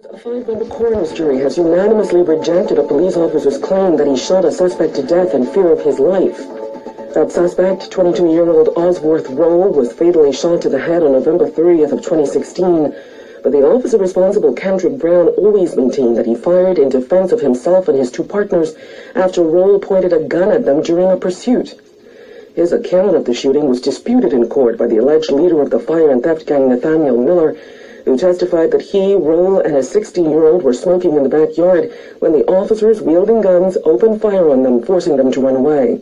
A five-member coroner's jury has unanimously rejected a police officer's claim that he shot a suspect to death in fear of his life. That suspect, 22-year-old Osworth Rowe, was fatally shot to the head on November 30th of 2016, but the officer responsible, Kendrick Brown, always maintained that he fired in defense of himself and his two partners after Rowe pointed a gun at them during a pursuit. His account of the shooting was disputed in court by the alleged leader of the fire and theft gang, Nathaniel Miller, who testified that he, Rowe, and a 16-year-old were smoking in the backyard when the officers, wielding guns, opened fire on them, forcing them to run away.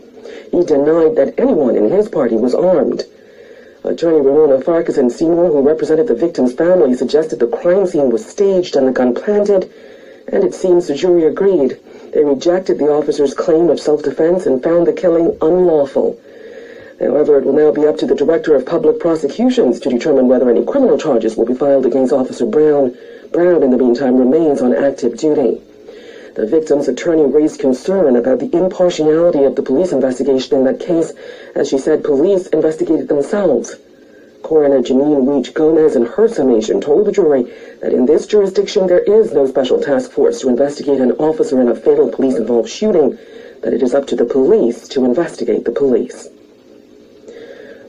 He denied that anyone in his party was armed. Attorney Ramona Farquharson Sr., who represented the victim's family, suggested the crime scene was staged and the gun planted, and it seems the jury agreed. They rejected the officer's claim of self-defense and found the killing unlawful. However, it will now be up to the Director of Public Prosecutions to determine whether any criminal charges will be filed against Officer Brown. Brown, in the meantime, remains on active duty. The victim's attorney raised concern about the impartiality of the police investigation in that case, as she said police investigated themselves. Coroner Janine Weech Gomez, in her summation, told the jury that in this jurisdiction there is no special task force to investigate an officer in a fatal police-involved shooting, that it is up to the police to investigate the police.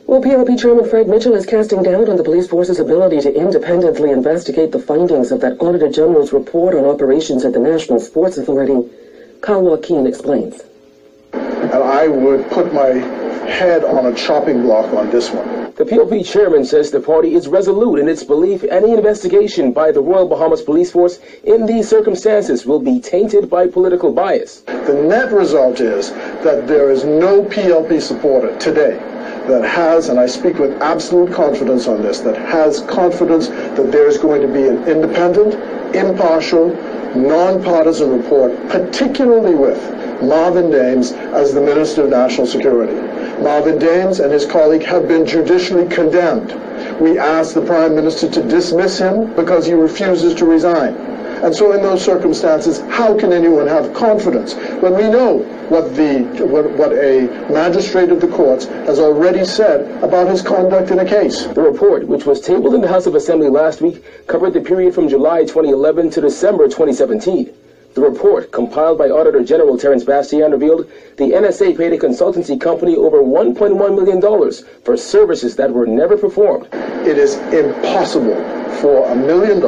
Well, PLP Chairman Fred Mitchell is casting doubt on the police force's ability to independently investigate the findings of that Auditor General's report on operations at the National Sports Authority. Kyle Joaquin explains. And I would put my head on a chopping block on this one. The PLP chairman says the party is resolute in its belief any investigation by the Royal Bahamas Police Force in these circumstances will be tainted by political bias. The net result is that there is no PLP supporter today that has, and I speak with absolute confidence on this, that has confidence that there is going to be an independent, impartial, nonpartisan report, particularly with Marvin Dames as the Minister of National Security. Marvin Dames and his colleague have been judicially condemned. We asked the Prime Minister to dismiss him because he refuses to resign. And so in those circumstances, how can anyone have confidence when we know what a magistrate of the courts has already said about his conduct in a case? The report, which was tabled in the House of Assembly last week, covered the period from July 2011 to December 2017. The report, compiled by Auditor General Terence Bastian, revealed the NSA paid a consultancy company over $1.1 million for services that were never performed. It is impossible for $1 million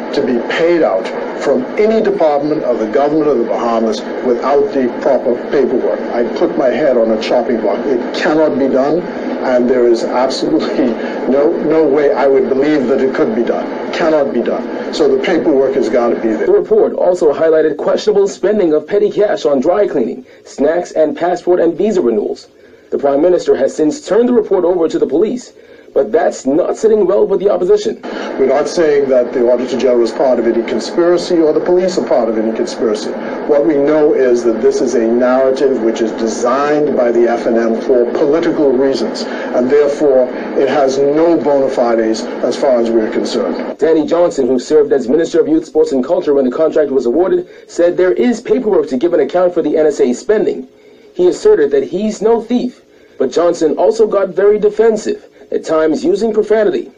to be paid out from any department of the government of the Bahamas without the proper paperwork. I put my head on a chopping block. It cannot be done, and there is absolutely no way I would believe that it could be done. It cannot be done. So the paperwork has got to be there. The report also highlighted questionable spending of petty cash on dry cleaning, snacks, and passport and visa renewals. The Prime Minister has since turned the report over to the police, but that's not sitting well with the opposition. We're not saying that the Auditor General is part of any conspiracy or the police are part of any conspiracy. What we know is that this is a narrative which is designed by the FNM for political reasons, and therefore it has no bona fides as far as we're concerned. Danny Johnson, who served as Minister of Youth, Sports and Culture when the contract was awarded, said there is paperwork to give an account for the NSA's spending. He asserted that he's no thief, but Johnson also got very defensive, at times using profanity.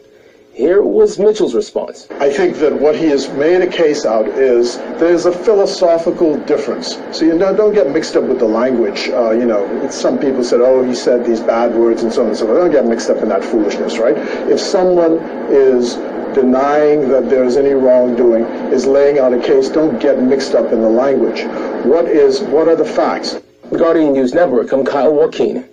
Here was Mitchell's response. I think that what he has made a case out is there's a philosophical difference. So don't get mixed up with the language. Some people said, oh, he said these bad words and so on and so forth. Don't get mixed up in that foolishness, right? If someone is denying that there's any wrongdoing, is laying out a case, don't get mixed up in the language. What are the facts? Guardian News Network, I'm Kyle Joaquin.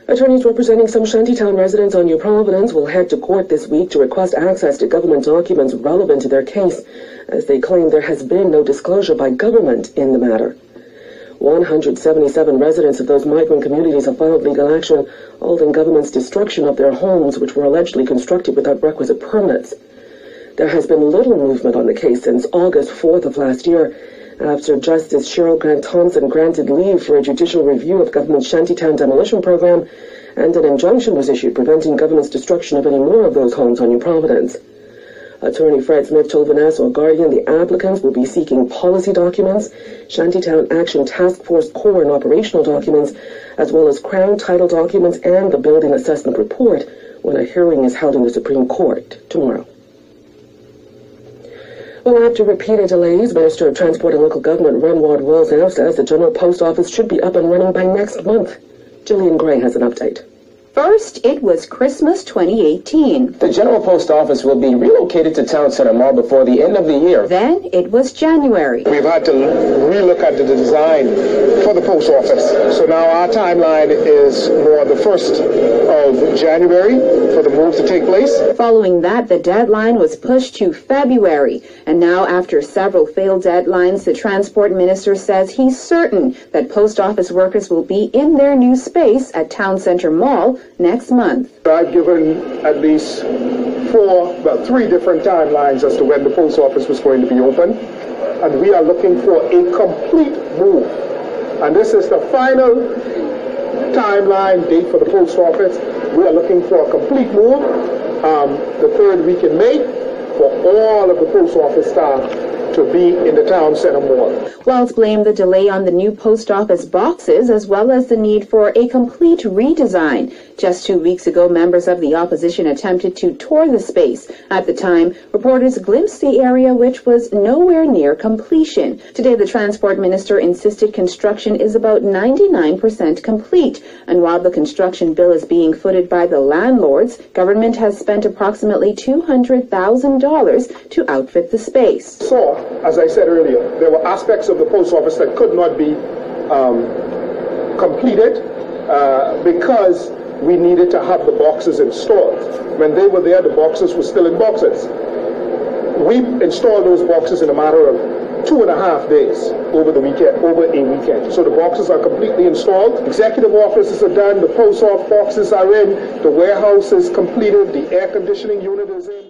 Attorneys representing some shantytown residents on New Providence will head to court this week to request access to government documents relevant to their case, as they claim there has been no disclosure by government in the matter. 177 residents of those migrant communities have filed legal action, holding government's destruction of their homes, which were allegedly constructed without requisite permits. There has been little movement on the case since August 4th of last year, after Justice Cheryl Grant Thompson granted leave for a judicial review of government's shantytown demolition program, and an injunction was issued preventing government's destruction of any more of those homes on New Providence. Attorney Fred Smith told Vanessa Guardian the applicants will be seeking policy documents, Shantytown Action Task Force core and operational documents, as well as Crown title documents and the building assessment report when a hearing is held in the Supreme Court tomorrow. Well, after repeated delays, Minister of Transport and Local Government Renward Wills now says the General Post Office should be up and running by next month. Gillian Gray has an update. First, it was Christmas 2018. The General Post Office will be relocated to Town Center Mall before the end of the year. Then it was January. We've had to relook at the design for the post office. So now our timeline is more the 1st of January for the move to take place. Following that, the deadline was pushed to February. And now, after several failed deadlines, the transport minister says he's certain that post office workers will be in their new space at Town Center Mall next month. I've given at least 3 different timelines as to when the post office was going to be open, and we are looking for a complete move. And this is the final timeline date for the post office. We are looking for a complete move the 3rd week in May for all of the post office staff to be in the Town Center Mall. Wells blamed the delay on the new post office boxes as well as the need for a complete redesign. Just 2 weeks ago, members of the opposition attempted to tour the space. At the time, reporters glimpsed the area which was nowhere near completion. Today, the transport minister insisted construction is about 99% complete. And while the construction bill is being footed by the landlords, government has spent approximately $200,000 to outfit the space. So, as I said earlier, there were aspects of the post office that could not be completed because we needed to have the boxes installed. When they were there, the boxes were still in boxes. We installed those boxes in a matter of 2.5 days over a weekend. So the boxes are completely installed. Executive offices are done. The post office boxes are in. The warehouse is completed. The air conditioning unit is in.